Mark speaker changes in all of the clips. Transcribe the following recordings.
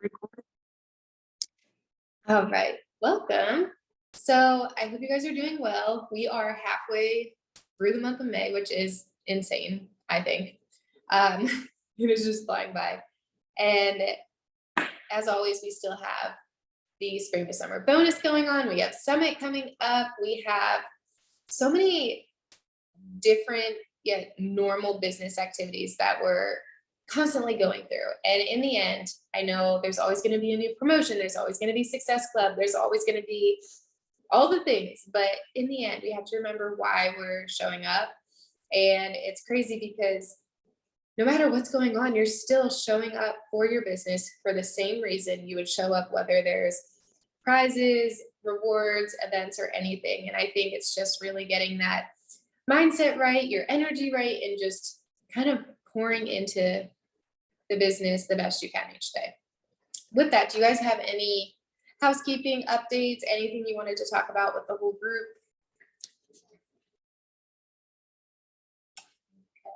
Speaker 1: Record.
Speaker 2: All right, welcome. So I hope you guys are doing well. We are halfway through the month of May, which is insane, I think. Um, it is just flying by. And as always, we still have the spring to summer bonus going on. We have Summit coming up. We have so many different yet normal business activities that we're constantly going through. And in the end, I know there's always going to be a new promotion, there's always going to be Success Club, there's always going to be all the things. But in the end, we have to remember why we're showing up. And it's crazy because no matter what's going on, you're still showing up for your business for the same reason you would show up, whether there's prizes, rewards, events, or anything. And I think it's just really getting that mindset right, your energy right, and just kind of pouring into the business the best you can each day. With that, do you guys have any housekeeping updates, anything you wanted to talk about with the whole group?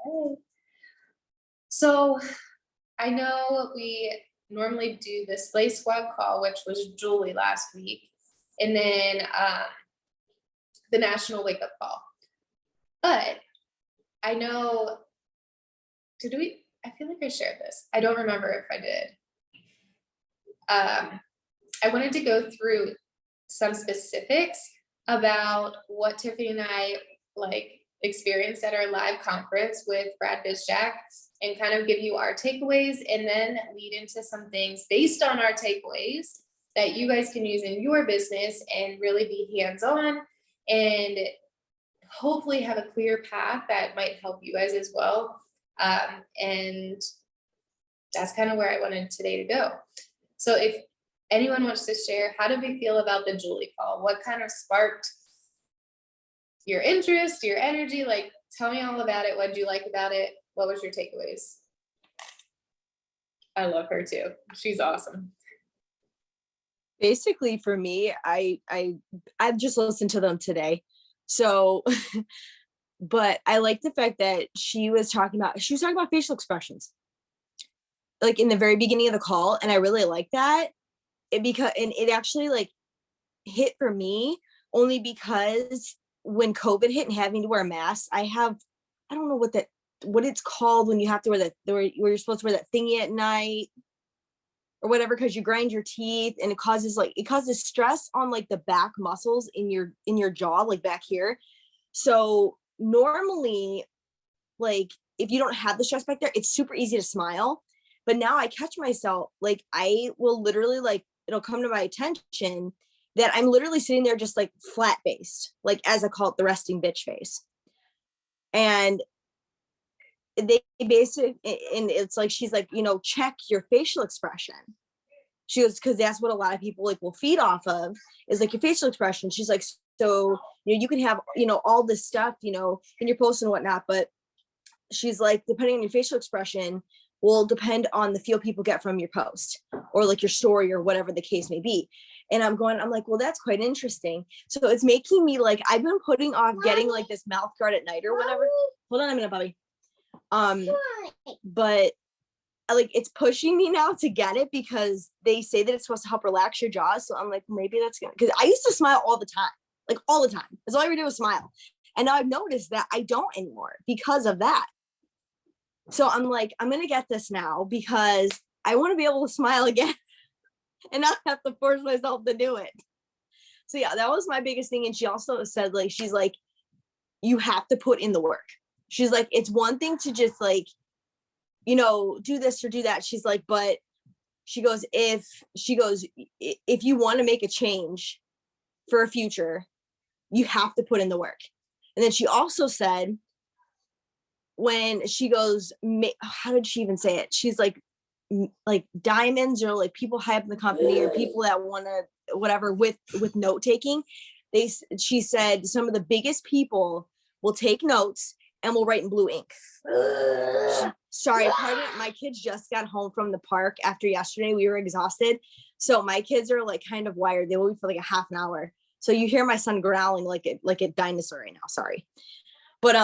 Speaker 2: Okay. So I know we normally do the Slay Squad call, which was Julie last week, and then the National Wake Up Call. But I know, did we? I feel like I shared this. I don't remember if I did. I wanted to go through some specifics about what Tiffany and I experienced at our live conference with Brad Bizjack and kind of give you our takeaways and then lead into some things based on our takeaways that you guys can use in your business and really be hands-on and hopefully have a clear path that might help you guys as well. And that's kind of where I wanted today to go. So if anyone wants to share, how did we feel about the Julie call? What kind of sparked your interest, your energy? Like, tell me all about it. What did you like about it? What was your takeaways? I love her too. She's awesome.
Speaker 1: Basically, for me, I've just listened to them today. So, but I like the fact that she was talking about facial expressions, like in the very beginning of the call, and I really like that. It actually like hit for me only because when COVID hit and having to wear a mask, I don't know what it's called when you have to wear where you're supposed to wear that thingy at night or whatever, because you grind your teeth and it causes stress on like the back muscles in your jaw, like back here. So normally, like if you don't have the stress back there, it's super easy to smile. But now I catch myself, like I will literally, like it'll come to my attention that I'm literally sitting there just like flat faced, like as I call it, the resting bitch face. And they basically, and it's like, she's like, check your facial expression. She goes, because that's what a lot of people like will feed off of is like your facial expression. She's like, so, you can have, all this stuff, in your posts and whatnot, but she's like, depending on your facial expression will depend on the feel people get from your post or like your story or whatever the case may be. And I'm like, well, that's quite interesting. So it's making me like, I've been putting off getting like this mouth guard at night or whatever. Hold on a minute, Bobby. But like it's pushing me now to get it because they say that it's supposed to help relax your jaw. So I'm like, maybe that's gonna, because I used to smile all the time, like all the time. That's all I ever did was smile. And now I've noticed that I don't anymore because of that. So I'm like, I'm gonna get this now because I want to be able to smile again and not have to force myself to do it. So yeah, that was my biggest thing. And she also said, like, she's like, you have to put in the work. She's like, it's one thing to just like, do this or do that. She's like, but she goes, if you want to make a change for a future, you have to put in the work. And then she also said, when she goes, how did she even say it? She's like diamonds or like people high up in the company or people that want to whatever with note taking. She said some of the biggest people will take notes and will write in blue ink. Sorry, pardon, my kids just got home from the park after yesterday. We were exhausted. So my kids are like kind of wired. They will be for like a half an hour. So you hear my son growling like a dinosaur right now. Sorry. But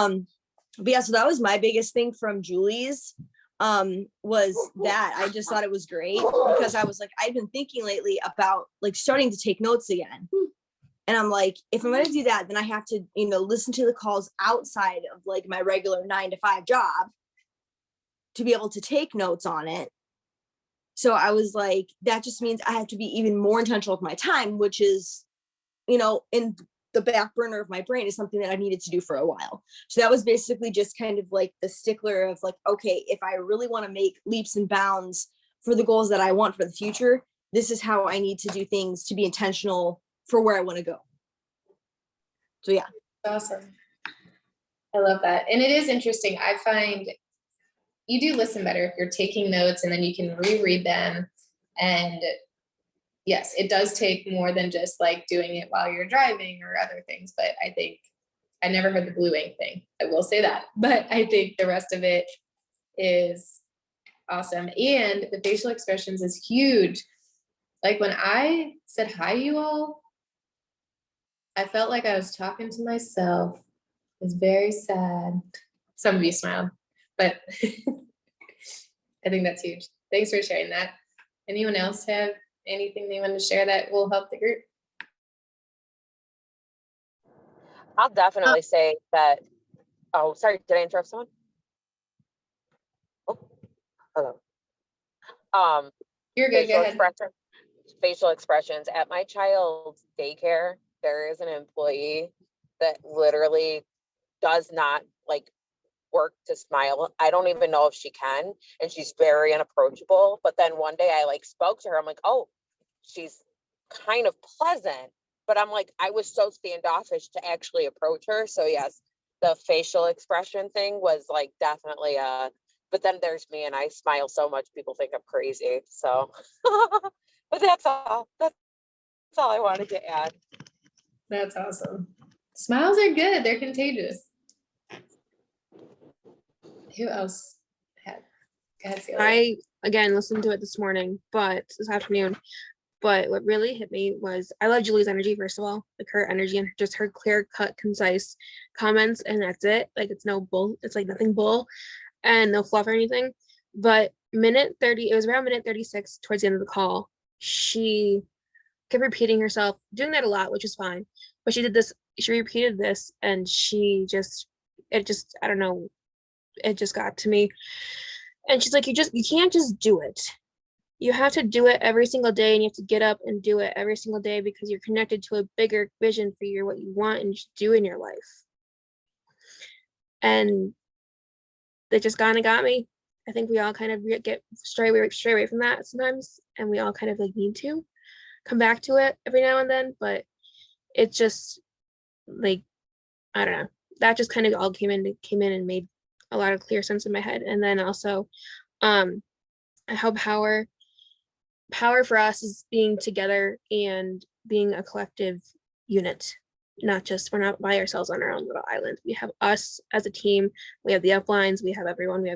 Speaker 1: yeah, so that was my biggest thing from Julie's. was that I just thought it was great because I was like, I've been thinking lately about like starting to take notes again. And I'm like, if I'm going to do that, then I have to, listen to the calls outside of like my regular 9 to 5 job to be able to take notes on it. So I was like, that just means I have to be even more intentional with my time, which is, in the back burner of my brain is something that I needed to do for a while. So that was basically just kind of like the stickler of like, okay, if I really want to make leaps and bounds for the goals that I want for the future, this is how I need to do things to be intentional for where I want to go. So yeah.
Speaker 2: Awesome. I love that. And it is interesting. I find you do listen better if you're taking notes and then you can reread them. And yes, it does take more than just like doing it while you're driving or other things. But I think I never heard the blue ink thing. I will say that. But I think the rest of it is awesome. And the facial expressions is huge. Like when I said hi, you all, I felt like I was talking to myself. It was very sad. Some of you smiled, but I think that's huge. Thanks for sharing that. Anyone else have anything they want to share that will help the group?
Speaker 3: I'll definitely say that. Oh, sorry, did I interrupt someone? Oh, hello.
Speaker 2: You're good. Go ahead.
Speaker 3: Facial expressions at my child's daycare. There is an employee that literally does not like work to smile. I don't even know if she can, and she's very unapproachable. But then one day I like spoke to her. I'm like, oh, she's kind of pleasant, but I'm like, I was so standoffish to actually approach her. So yes, the facial expression thing was like definitely but then there's me and I smile so much people think I'm crazy. So but that's all I wanted to add.
Speaker 2: That's awesome. Smiles are good. They're contagious. Who else had?
Speaker 4: I again listened to it this afternoon. But what really hit me was I love Julie's energy, first of all, like her energy and just her clear cut, concise comments, and that's it. Like it's no bull, it's like nothing bull and no fluff or anything. But minute 30, it was around minute 36 towards the end of the call, she kept repeating herself, doing that a lot, which is fine. But she repeated this and I don't know, it just got to me. And she's like, you can't just do it. You have to do it every single day, and you have to get up and do it every single day because you're connected to a bigger vision for what you want and do in your life. And that just kind of got me. I think we all kind of get stray away from that sometimes, and we all kind of like need to come back to it every now and then. But it's just like, I don't know, that just kind of all came in and made a lot of clear sense in my head. And then also how power for us is being together and being a collective unit. We're not by ourselves on our own little island. We have us as a team. We have the uplines. We have everyone.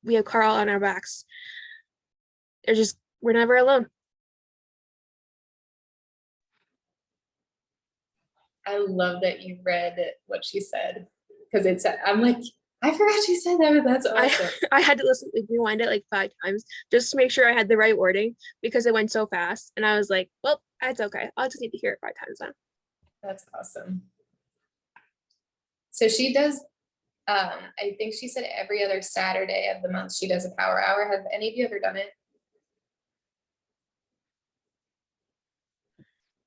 Speaker 4: We have Carl on our backs. We're never alone.
Speaker 2: I love that you read what she said because I'm like, I forgot she said that, but that's awesome.
Speaker 4: I had to rewind it like 5 times just to make sure I had the right wording because it went so fast. And I was like, well, that's okay. I'll just need to hear it 5 times now.
Speaker 2: That's awesome. So she does, I think she said every other Saturday of the month she does a power hour. Have any of you ever done it?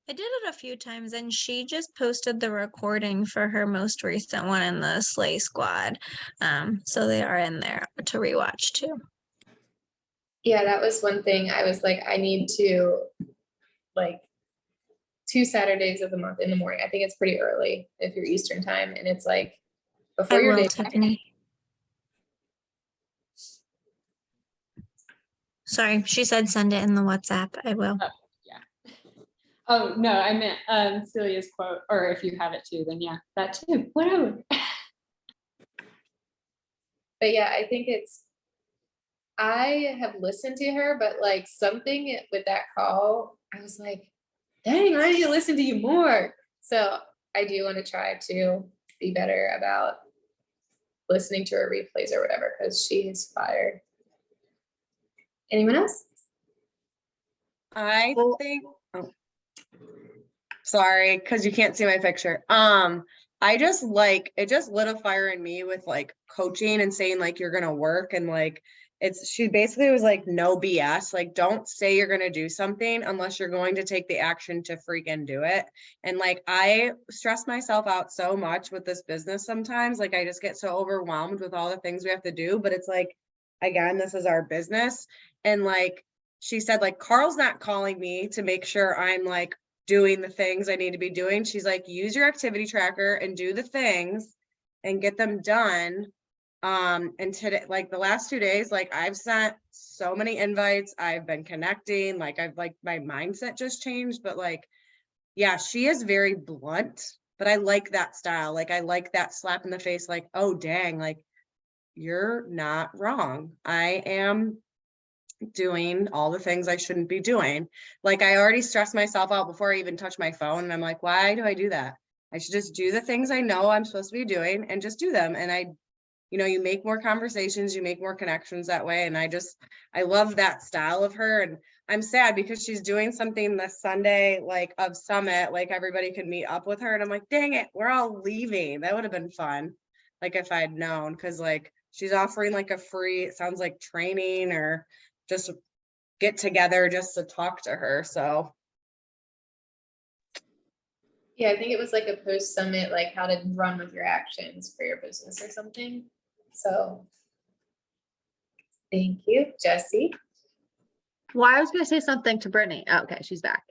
Speaker 5: I did it a few times, and she just posted the recording for her most recent one in the Slay Squad. So they are in there to rewatch too.
Speaker 2: Yeah, that was one thing I was like, I need to like 2 Saturdays of the month in the morning. I think it's pretty early if you're Eastern time, and it's like before your day.
Speaker 5: Tiffany. Sorry, she said send it in the WhatsApp. I will.
Speaker 6: Oh, no, I meant Celia's quote, or if you have it too, then yeah, that too, whatever.
Speaker 2: But yeah, I think I have listened to her, but like something with that call, I was like, dang, I need to listen to you more. So I do want to try to be better about listening to her replays or whatever, because she is fire. Anyone else?
Speaker 7: I
Speaker 8: Well-
Speaker 7: think, oh, sorry, because you can't see my picture. I just like, it just lit a fire in me with like coaching and saying like, you're gonna work and like, she basically was like, no BS, like, don't say you're gonna do something unless you're going to take the action to freaking do it. And like, I stress myself out so much with this business sometimes, like, I just get so overwhelmed with all the things we have to do, but it's like, again, this is our business. And like, she said, like, Carl's not calling me to make sure I'm like doing the things I need to be doing. She's like, use your activity tracker and do the things and get them done. And today, like the last 2 days, like I've sent so many invites, I've been connecting, like I've like my mindset just changed, but like, yeah, she is very blunt, but I like that style. Like I like that slap in the face, like, oh dang, like you're not wrong. I am doing all the things I shouldn't be doing. Like I already stressed myself out before I even touch my phone. And I'm like, why do I do that? I should just do the things I know I'm supposed to be doing and just do them. And you make more conversations, you make more connections that way. And I love that style of her. And I'm sad because she's doing something this Sunday, like of Summit, like everybody could meet up with her. And I'm like, dang it, we're all leaving. That would have been fun. Like if I'd known, cause like she's offering like a free, it sounds like training or just get together just to talk to her. So
Speaker 2: Yeah, I think it was like a post summit, like how to run with your actions for your business or something. So thank you, Jesse.
Speaker 8: Well, I was gonna say something to Brittany. Oh, okay, she's back.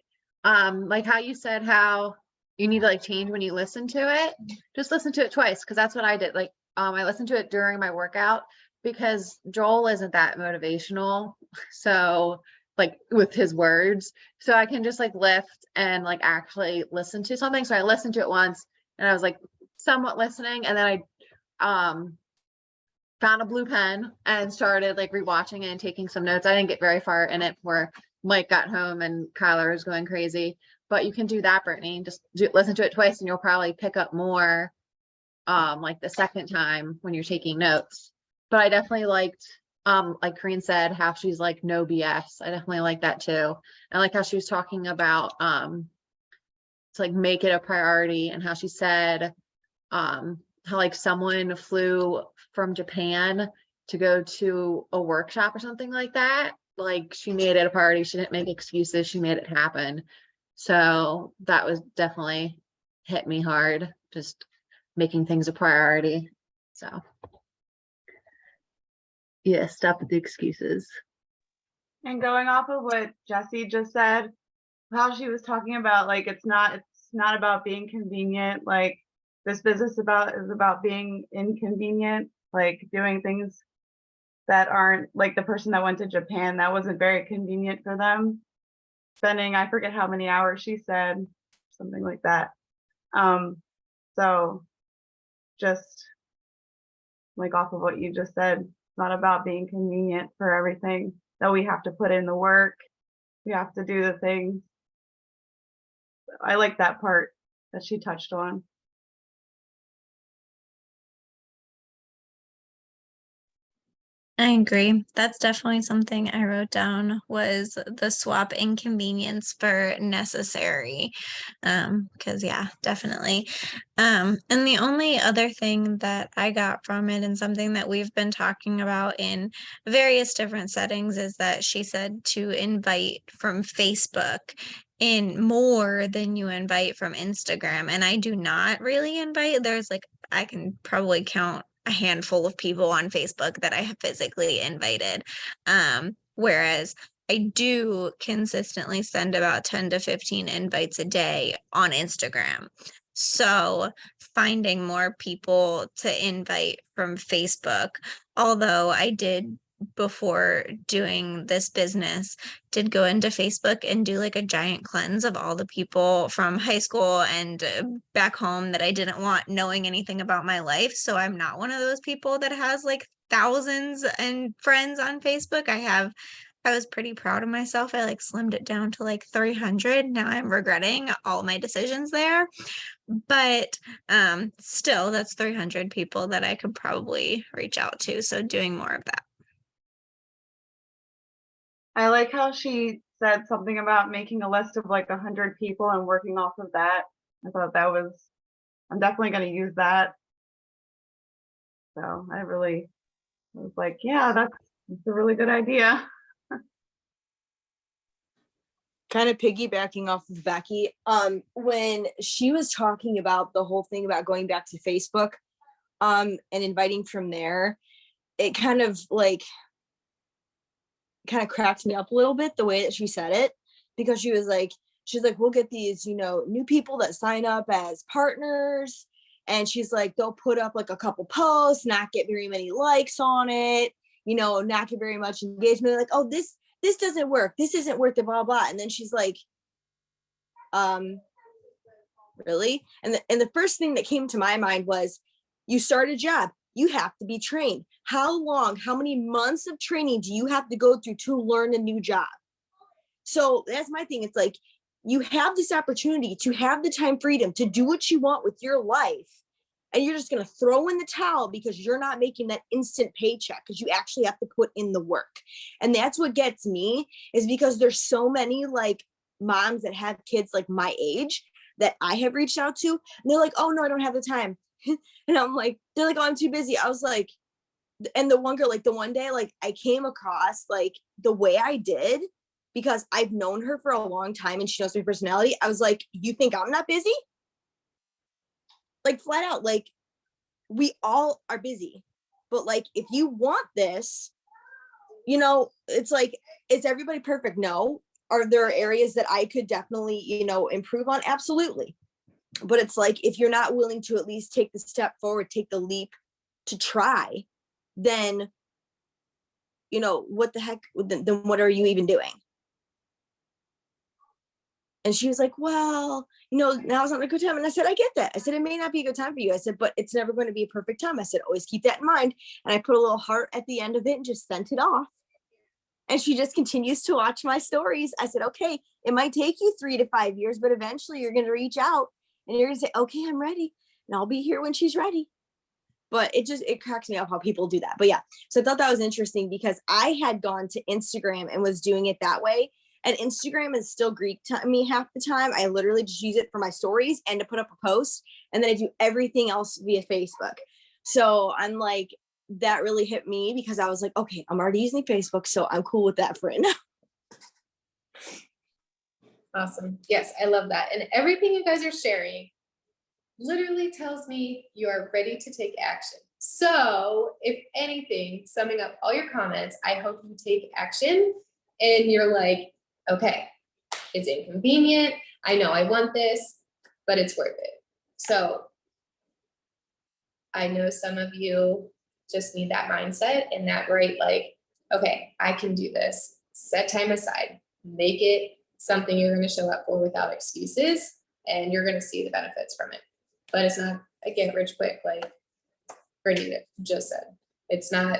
Speaker 8: Like how you said how you need to like change when you listen to it. Just listen to it twice, because that's what I did. Like, I listened to it during my workout because Joel isn't that motivational. So like with his words, so I can just like lift and like actually listen to something. So I listened to it once and I was like somewhat listening, and then I found a blue pen and started like rewatching it and taking some notes. I didn't get very far in it before Mike got home and Kyler was going crazy. But you can do that, Brittany. Just listen to it twice and you'll probably pick up more like the second time when you're taking notes. But I definitely liked like Corinne said, how she's like no BS. I definitely like that too. I like how she was talking about to like make it a priority, and how she said how like someone flew from Japan to go to a workshop or something like that. Like she made it a priority. She didn't make excuses. She made it happen. So that was definitely hit me hard, just making things a priority. So yeah, stop with the excuses.
Speaker 9: And going off of what Jessie just said, how she was talking about like it's not about being convenient. Like this business is about being inconvenient, like doing things that aren't like the person that went to Japan, that wasn't very convenient for them. Spending, I forget how many hours she said, something like that. So just like off of what you just said, it's not about being convenient for everything, that we have to put in the work. We have to do the things. I like that part that she touched on.
Speaker 5: I agree. That's definitely something I wrote down, was the swap inconvenience for necessary. Because yeah, definitely. And the only other thing that I got from it, and something that we've been talking about in various different settings, is that she said to invite from Facebook in more than you invite from Instagram. And I do not really invite. There's like, I can probably count a handful of people on Facebook that I have physically invited. Whereas I do consistently send about 10 to 15 invites a day on Instagram. So finding more people to invite from Facebook, although I did, before doing this business, did go into Facebook and do like a giant cleanse of all the people from high school and back home that I didn't want knowing anything about my life. So I'm not one of those people that has like thousands and friends on Facebook. I have I was pretty proud of myself. I like slimmed it down to like 300. Now I'm regretting all my decisions there. But still that's 300 people that I could probably reach out to. So doing more of that.
Speaker 9: I like how she said something about making a list of like 100 people and working off of that. I thought that was, I'm definitely going to use that. So I was like, yeah, that's a really good idea.
Speaker 1: Kind of piggybacking off of Becky, when she was talking about the whole thing about going back to Facebook, and inviting from there, it kind of cracked me up a little bit the way that she said it, because she's like, we'll get these, new people that sign up as partners. And she's like, they'll put up like a couple posts, not get very many likes on it, not get very much engagement. Like, oh, this doesn't work. This isn't worth it, blah, blah. And then she's like, really? And the first thing that came to my mind was, you start a job, you have to be trained. How many months of training do you have to go through to learn a new job? So that's my thing. It's like, you have this opportunity to have the time freedom to do what you want with your life. And you're just going to throw in the towel because you're not making that instant paycheck, because you actually have to put in the work. And that's what gets me, is because there's so many like moms that have kids like my age that I have reached out to, and they're like, oh no, I don't have the time. And I'm like, they're like, oh, I'm too busy. I was like, and the one girl, like the one day, like I came across like the way I did, because I've known her for a long time and she knows my personality. I was like, you think I'm not busy? Like flat out, like we all are busy, but like, if you want this, it's like, is everybody perfect? No. Are there areas that I could definitely, improve on? Absolutely. But it's like, if you're not willing to at least take the step forward, take the leap to try, then, what the heck, then what are you even doing? And she was like, well, now's not a good time. And I said, I get that. I said, it may not be a good time for you. I said, but it's never going to be a perfect time. I said, always keep that in mind. And I put a little heart at the end of it and just sent it off. And she just continues to watch my stories. I said, okay, it might take you 3 to 5 years, but eventually you're going to reach out and you're going to say, okay, I'm ready. And I'll be here when she's ready. But it cracks me up how people do that. But yeah, so I thought that was interesting, because I had gone to Instagram and was doing it that way. And Instagram is still Greek to me half the time. I literally just use it for my stories and to put up a post. And then I do everything else via Facebook. So I'm like, that really hit me, because I was like, okay, I'm already using Facebook, so I'm cool with that for now.
Speaker 2: Awesome. Yes, I love that. And everything you guys are sharing literally tells me you are ready to take action. So if anything, summing up all your comments, I hope you take action and you're like, okay, it's inconvenient. I know I want this, but it's worth it. So I know some of you just need that mindset and that right, like, okay, I can do this. Set time aside, make it something you're going to show up for without excuses, and you're going to see the benefits from it. But it's not a get rich quick, like Brittany just said. It's not,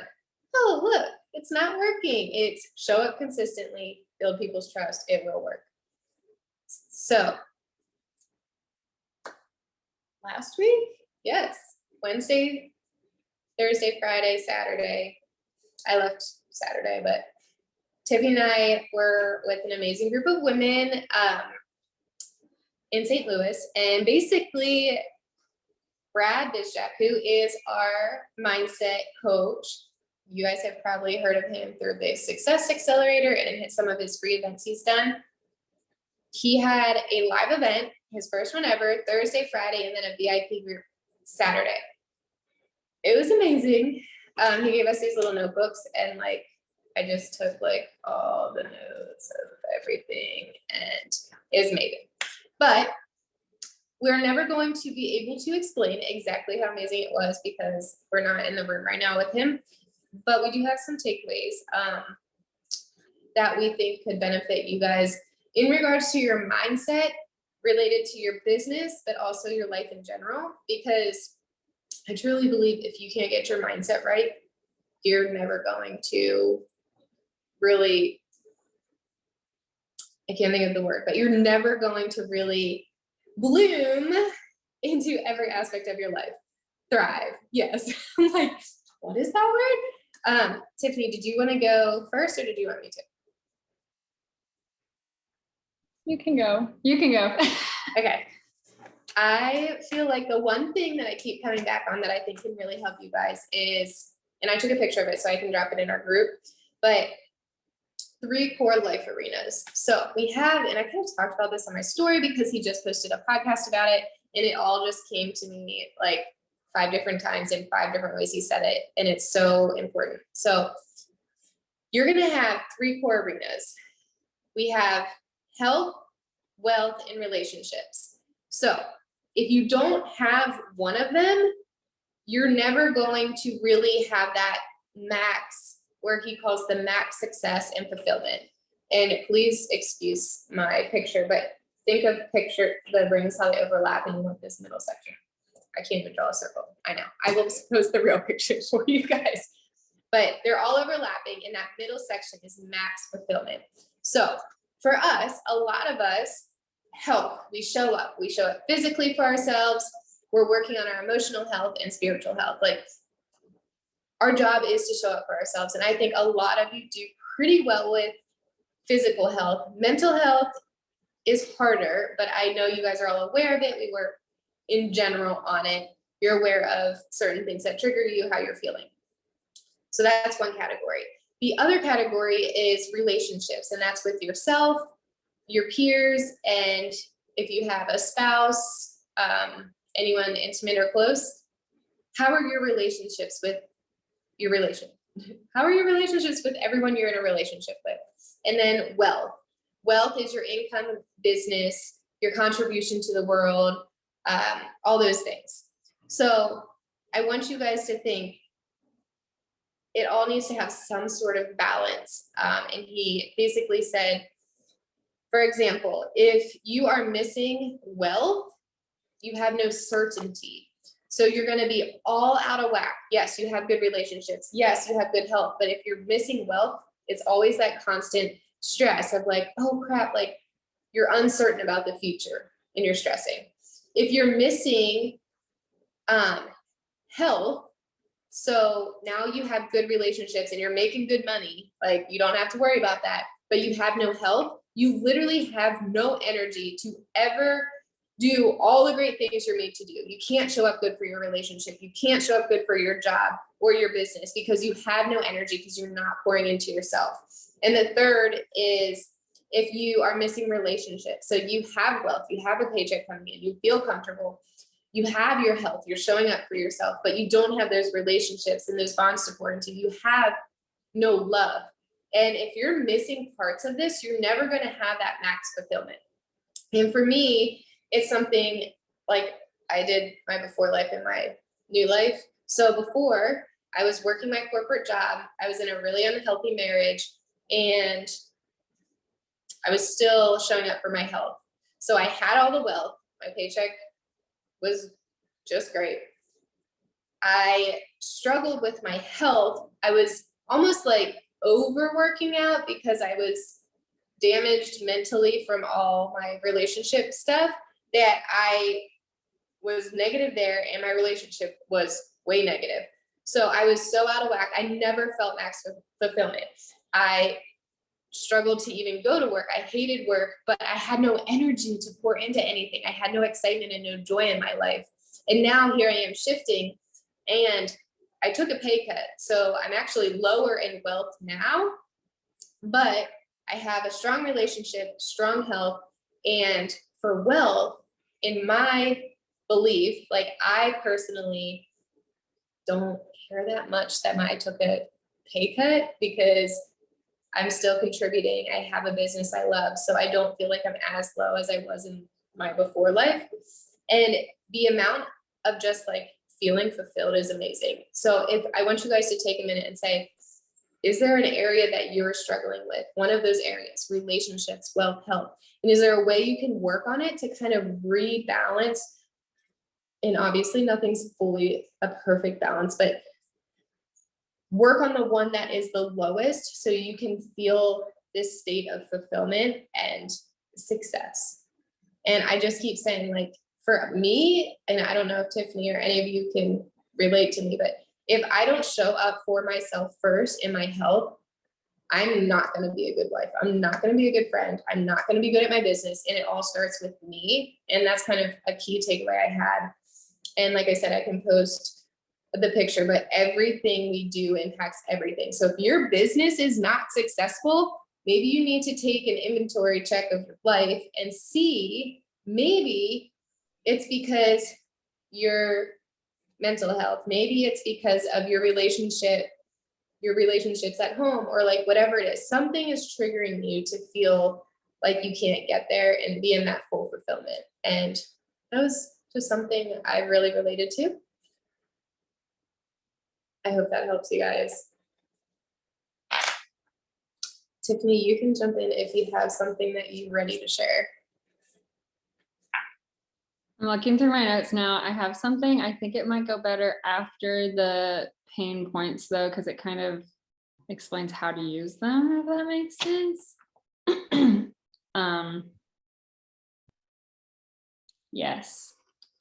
Speaker 2: oh, look, it's not working. It's show up consistently, build people's trust. It will work. So last week, yes, Wednesday, Thursday, Friday, Saturday. I left Saturday, but Tiffany and I were with an amazing group of women in St. Louis. And basically, Brad Bishop, who is our mindset coach, you guys have probably heard of him through the Success Accelerator and some of his free events he's done. He had a live event, his first one ever, Thursday, Friday, and then a VIP group Saturday. It was amazing. He gave us these little notebooks, and like, I just took like all the notes of everything, and it was amazing. But we're never going to be able to explain exactly how amazing it was because we're not in the room right now with him. But we do have some takeaways that we think could benefit you guys in regards to your mindset related to your business, but also your life in general. Because I truly believe if you can't get your mindset right, you're never going to really I can't think of the word, but you're never going to really bloom into every aspect of your life. Thrive. Yes. I'm like, what is that word? Tiffany, did you want to go first or did you want me to?
Speaker 6: You can go. You can go.
Speaker 2: Okay. I feel like the one thing that I keep coming back on that I think can really help you guys is, and I took a picture of it so I can drop it in our group, but 3 core life arenas. So we have, and I kind of talked about this on my story because he just posted a podcast about it, and it all just came to me like 5 different times in 5 different ways he said it, and it's so important. So you're going to have 3 core arenas. We have health, wealth, and relationships. So if you don't have one of them, you're never going to really have that max, where he calls the max success and fulfillment. And please excuse my picture, but think of picture the rings, how they overlap, and you want this middle section. I can't even draw a circle. I know. I will post the real pictures for you guys. But they're all overlapping, and that middle section is max fulfillment. So for us, a lot of us help. We show up. We show up physically for ourselves. We're working on our emotional health and spiritual health. Like, our job is to show up for ourselves. And I think a lot of you do pretty well with physical health. Mental health is harder, but I know you guys are all aware of it. We work in general on it. You're aware of certain things that trigger you, how you're feeling. So that's one category. The other category is relationships, and that's with yourself, your peers, and if you have a spouse, anyone intimate or close. How are your relationships with your relation? How are your relationships with everyone you're in a relationship with? And then wealth. Wealth is your income, business, your contribution to the world, all those things. So I want you guys to think it all needs to have some sort of balance. And he basically said, for example, if you are missing wealth, you have no certainty. So you're going to be all out of whack. Yes, you have good relationships. Yes, you have good health. But if you're missing wealth, it's always that constant stress of like, oh crap, like you're uncertain about the future and you're stressing. If you're missing health, so now you have good relationships and you're making good money, like you don't have to worry about that, but you have no health, you literally have no energy to ever do all the great things you're made to do. You can't show up good for your relationship. You can't show up good for your job or your business because you have no energy because you're not pouring into yourself. And the third is if you are missing relationships. So you have wealth, you have a paycheck coming in, you feel comfortable, you have your health, you're showing up for yourself, but you don't have those relationships and those bonds to pour into. You have no love. And if you're missing parts of this, you're never going to have that max fulfillment. And for me, it's something like I did my before life and my new life. So before, I was working my corporate job, I was in a really unhealthy marriage, and I was still showing up for my health. So I had all the wealth, my paycheck was just great. I struggled with my health. I was almost like overworking out because I was damaged mentally from all my relationship stuff, that I was negative there and my relationship was way negative. So I was so out of whack. I never felt max fulfillment. I struggled to even go to work. I hated work, but I had no energy to pour into anything. I had no excitement and no joy in my life. And now here I am shifting, and I took a pay cut. So I'm actually lower in wealth now, but I have a strong relationship, strong health, and for wealth, in my belief, like I personally don't care that much that I took a pay cut because I'm still contributing. I have a business I love, so I don't feel like I'm as low as I was in my before life. And the amount of just like feeling fulfilled is amazing. So if I want you guys to take a minute and say, is there an area that you're struggling with? One of those areas, relationships, wealth, health. And is there a way you can work on it to kind of rebalance? And obviously nothing's fully a perfect balance, but work on the one that is the lowest so you can feel this state of fulfillment and success. And I just keep saying, like, for me, and I don't know if Tiffany or any of you can relate to me, but if I don't show up for myself first in my health, I'm not going to be a good wife. I'm not going to be a good friend. I'm not going to be good at my business. And it all starts with me. And that's kind of a key takeaway I had. And like I said, I can post the picture, but everything we do impacts everything. So if your business is not successful, maybe you need to take an inventory check of your life and see, maybe it's because your mental health, maybe it's because of your relationships at home, or like whatever it is, something is triggering you to feel like you can't get there and be in that full fulfillment. And that was just something I really related to. I hope that helps you guys. Tiffany, you can jump in if you have something that you're ready to share.
Speaker 6: I'm looking through my notes now. I have something. I think it might go better after the pain points though, because it kind of explains how to use them, if that makes sense. Yes.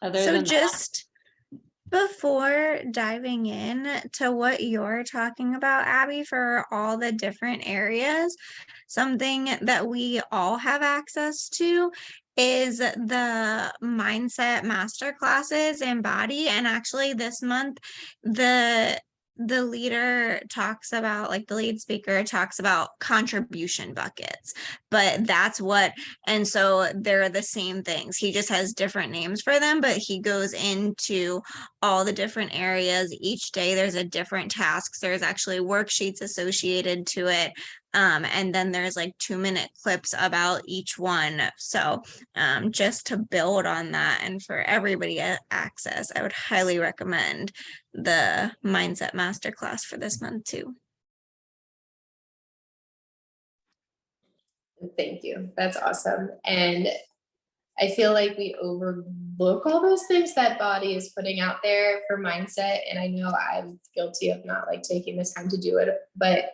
Speaker 6: Other
Speaker 5: So
Speaker 6: than
Speaker 5: just before diving in to what you're talking about, Abby, for all the different areas, something that we all have access to is the mindset master classes in Body. And actually this month, the leader talks about, like the lead speaker talks about contribution buckets, but that's what, and so they're the same things. He just has different names for them, but he goes into all the different areas. Each day there's a different tasks. There's actually worksheets associated to it. And then there's like 2-minute clips about each one. So just to build on that and for everybody access, I would highly recommend the Mindset Masterclass for this month too.
Speaker 2: Thank you. That's awesome. And I feel like we overlook all those things that Body is putting out there for mindset. And I know I'm guilty of not like taking the time to do it, but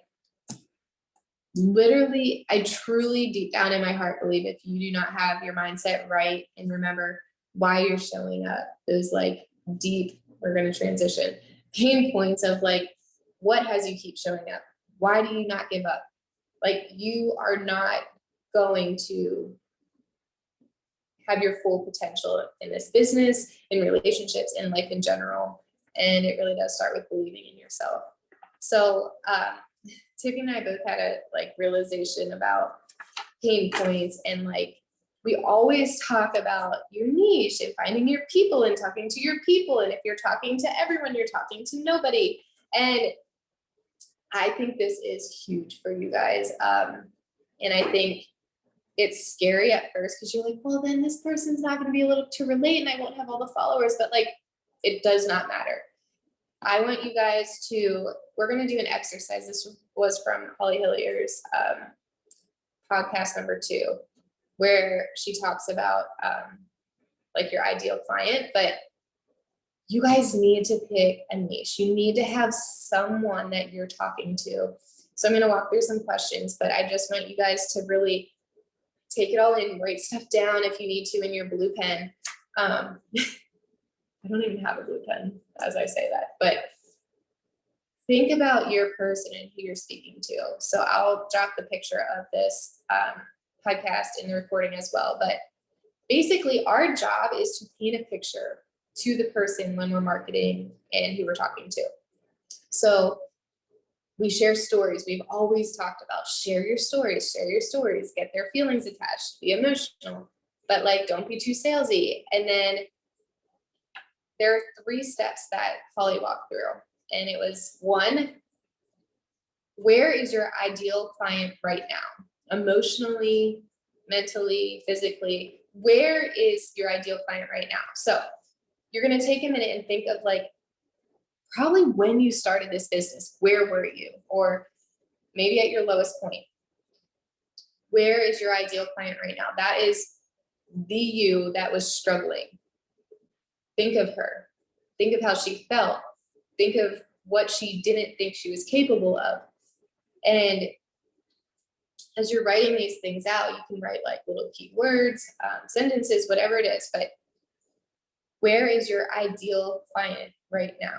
Speaker 2: literally, I truly deep down in my heart believe if you do not have your mindset right and remember why you're showing up, those like deep, we're going to transition, pain points of like, what has you keep showing up? Why do you not give up? Like, you are not going to have your full potential in this business, in relationships, in life in general. And it really does start with believing in yourself. So Tiffany and I both had a like realization about pain points, and like we always talk about your niche and finding your people and talking to your people. And if you're talking to everyone, you're talking to nobody. And I think this is huge for you guys. And I think it's scary at first because you're like, well, then this person's not going to be able to relate and I won't have all the followers, but like, it does not matter. I want you guys to, we're going to do an exercise. This was from Holly Hillier's podcast number 2, where she talks about like your ideal client, but you guys need to pick a niche. You need to have someone that you're talking to. So I'm going to walk through some questions, but I just want you guys to really take it all in, write stuff down if you need to in your blue pen. I don't even have a blue pen as I say that, but think about your person and who you're speaking to. So I'll drop the picture of this podcast in the recording as well. But basically our job is to paint a picture to the person when we're marketing and who we're talking to. So we share stories. We've always talked about share your stories, get their feelings attached, be emotional, but like, don't be too salesy. And then there are 3 steps that Holly walked through. And it was 1, where is your ideal client right now? Emotionally, mentally, physically, where is your ideal client right now? So you're going to take a minute and think of like, probably when you started this business, where were you? Or maybe at your lowest point. Where is your ideal client right now? That is the you that was struggling. Think of her. Think of how she felt. Think of what she didn't think she was capable of. And as you're writing these things out, you can write like little keywords, sentences, whatever it is, but where is your ideal client right now?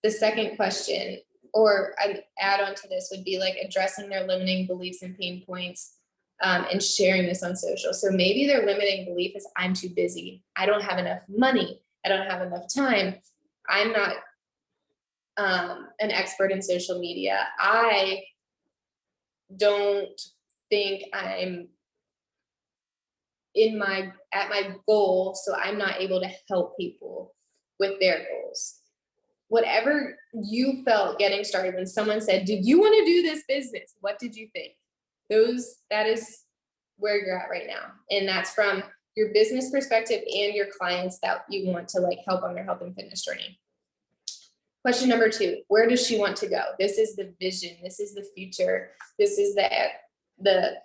Speaker 2: The second question, or an add-on to this, would be like addressing their limiting beliefs and pain points, and sharing this on social. So maybe their limiting belief is, I'm too busy. I don't have enough money. I don't have enough time. I'm not an expert in social media. I don't think I'm at my goal, so I'm not able to help people with their goals. Whatever you felt getting started when someone said, "Do you want to do this business?" What did you think? That is where you're at right now. And that's from your business perspective and your clients that you want to like help on their health and fitness journey. Question number 2, where does she want to go? This is the vision. This is the future. This is the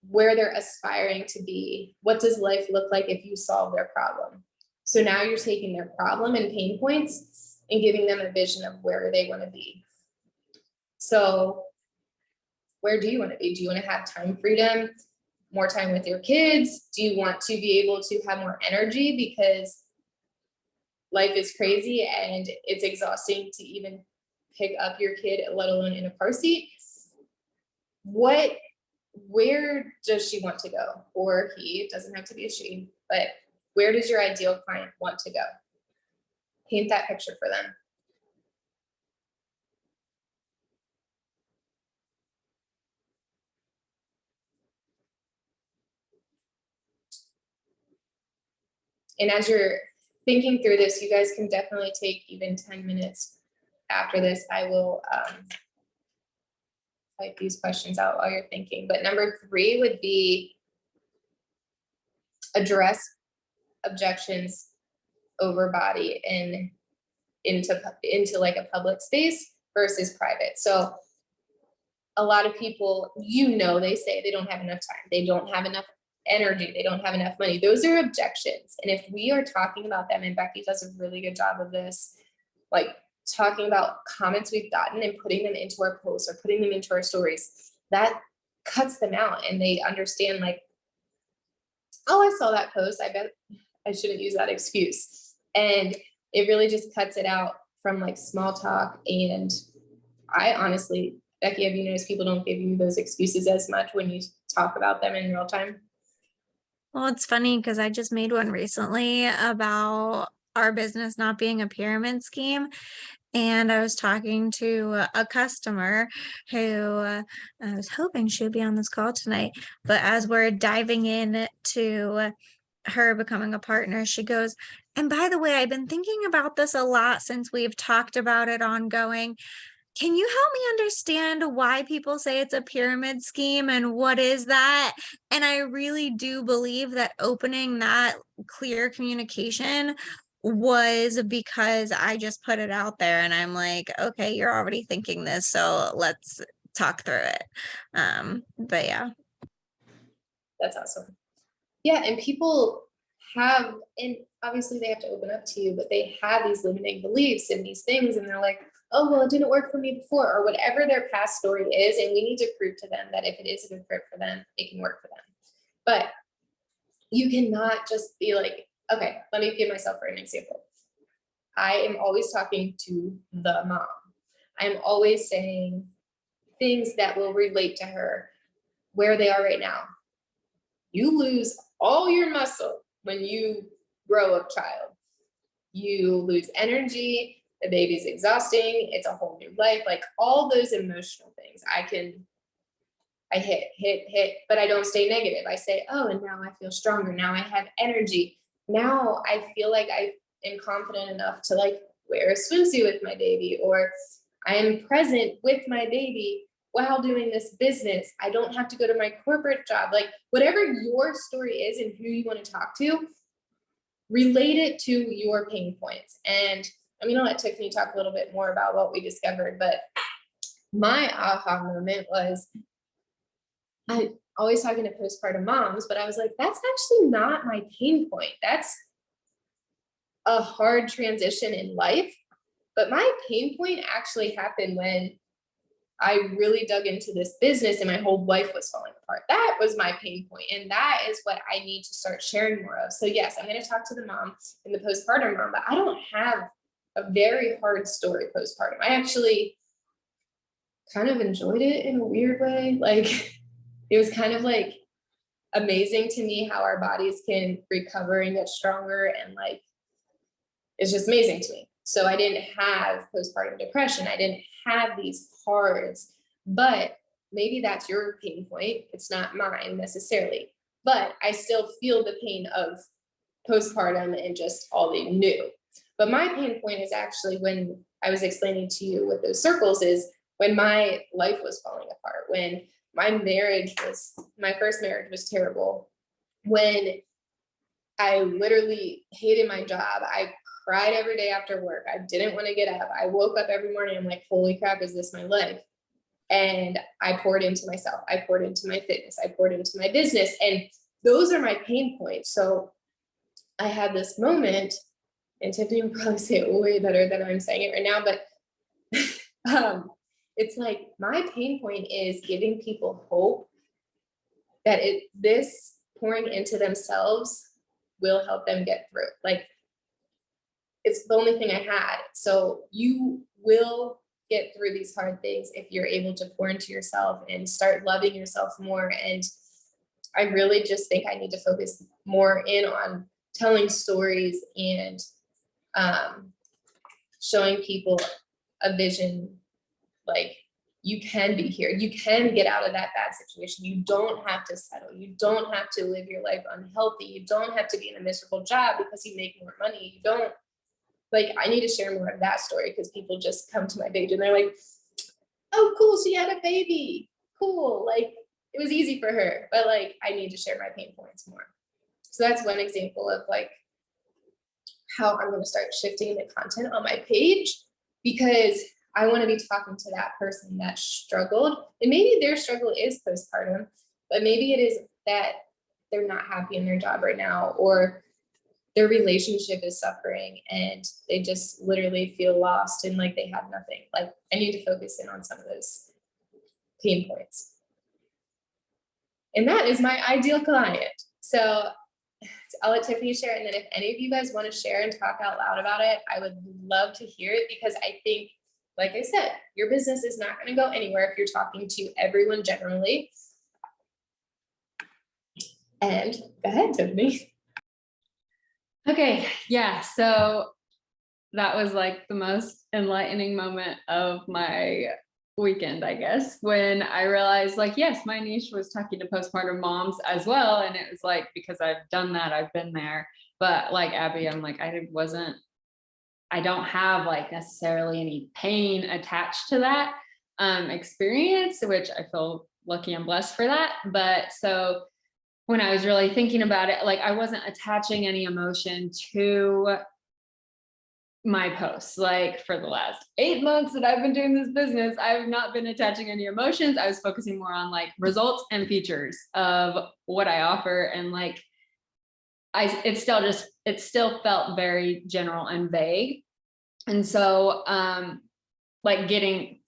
Speaker 2: where they're aspiring to be. What does life look like if you solve their problem? So now you're taking their problem and pain points and giving them a vision of where they want to be. So where do you want to be? Do you want to have time freedom, more time with your kids? Do you want to be able to have more energy because life is crazy and it's exhausting to even pick up your kid, let alone in a car seat? Where does she want to go? Or he, it doesn't have to be a she, but where does your ideal client want to go? Paint that picture for them. And as you're thinking through this, you guys can definitely take even 10 minutes after this. I will type these questions out while you're thinking. But number 3 would be address objections over body and into like a public space versus private. So a lot of people, they say they don't have enough time. They don't have enough energy. They don't have enough money. Those are objections. And if we are talking about them, and Becky does a really good job of this, like talking about comments we've gotten and putting them into our posts or putting them into our stories, that cuts them out and they understand like, oh, I saw that post. I bet I shouldn't use that excuse. And it really just cuts it out from like small talk. And I honestly, Becky, have you noticed people don't give you those excuses as much when you talk about them in real time?
Speaker 5: Well, it's funny because I just made one recently about our business not being a pyramid scheme. And I was talking to a customer who I was hoping she would be on this call tonight. But as we're diving in to her becoming a partner, she goes, and by the way, I've been thinking about this a lot since we've talked about it ongoing. Can you help me understand why people say it's a pyramid scheme and what is that? And I really do believe that opening that clear communication was because I just put it out there and I'm like, okay, you're already thinking this, so let's talk through it. But yeah.
Speaker 2: That's awesome. Yeah, and people have, and obviously they have to open up to you, but they have these limiting beliefs and these things, and they're like, oh, well, it didn't work for me before, or whatever their past story is. And we need to prove to them that if it is a good fit for them, it can work for them. But you cannot just be like, okay, let me give myself for an example. I am always talking to the mom. I'm always saying things that will relate to her, where they are right now. You lose all your muscle when you grow a child. You lose energy. The baby's exhausting. It's a whole new life. Like all those emotional things I hit, but I don't stay negative. I say, oh, and now I feel stronger. Now I have energy. Now I feel like I am confident enough to like wear a swimsuit with my baby, or I am present with my baby while doing this business. I don't have to go to my corporate job. Like whatever your story is and who you want to talk to, relate it to your pain points. And I'm going to let Tiffany talk a little bit more about what we discovered, but my aha moment was, I always talking to postpartum moms, but I was like, that's actually not my pain point. That's a hard transition in life. But my pain point actually happened when I really dug into this business and my whole life was falling apart. That was my pain point, and that is what I need to start sharing more of. So yes, I'm going to talk to the mom and the postpartum mom, but I don't have a very hard story postpartum. I actually kind of enjoyed it in a weird way. Like, it was kind of like amazing to me how our bodies can recover and get stronger, and like, it's just amazing to me. So I didn't have postpartum depression. I didn't have these hards, but maybe that's your pain point. It's not mine necessarily, but I still feel the pain of postpartum and just all the new. But my pain point is actually when I was explaining to you with those circles is when my life was falling apart, when my first marriage was terrible, when I literally hated my job. I cried every day after work. I didn't want to get up. I woke up every morning. I'm like, holy crap, is this my life? And I poured into myself. I poured into my fitness. I poured into my business. And those are my pain points. So I had this moment, and Tiffany will probably say it way better than I'm saying it right now, but it's like my pain point is giving people hope that this pouring into themselves will help them get through. Like, it's the only thing I had. So you will get through these hard things if you're able to pour into yourself and start loving yourself more. And I really just think I need to focus more in on telling stories and showing people a vision. Like, you can be here. You can get out of that bad situation. You don't have to settle. You don't have to live your life unhealthy. You don't have to be in a miserable job because you make more money. You don't. Like, I need to share more of that story because people just come to my page and they're like, oh, cool, she had a baby. Cool. Like, it was easy for her. But like, I need to share my pain points more. So that's one example of like how I'm going to start shifting the content on my page, because I want to be talking to that person that struggled. And maybe their struggle is postpartum, but maybe it is that they're not happy in their job right now, or their relationship is suffering and they just literally feel lost and like they have nothing. Like, I need to focus in on some of those pain points. And that is my ideal client. So I'll let Tiffany share. And then if any of you guys want to share and talk out loud about it, I would love to hear it, because I think, like I said, your business is not going to go anywhere if you're talking to everyone generally. And go ahead, Tiffany.
Speaker 6: Okay, yeah, so that was like the most enlightening moment of my weekend, I guess, when I realized, like, yes, my niche was talking to postpartum moms as well. And it was like, because I've done that, I've been there. But like Abby, I'm like, I don't have like necessarily any pain attached to that experience, which I feel lucky and blessed for that. But so when I was really thinking about it, like, I wasn't attaching any emotion to my posts. Like, for the last 8 months that I've been doing this business, I've not been attaching any emotions. I was focusing more on like results and features of what I offer. And like, it still felt very general and vague. And so like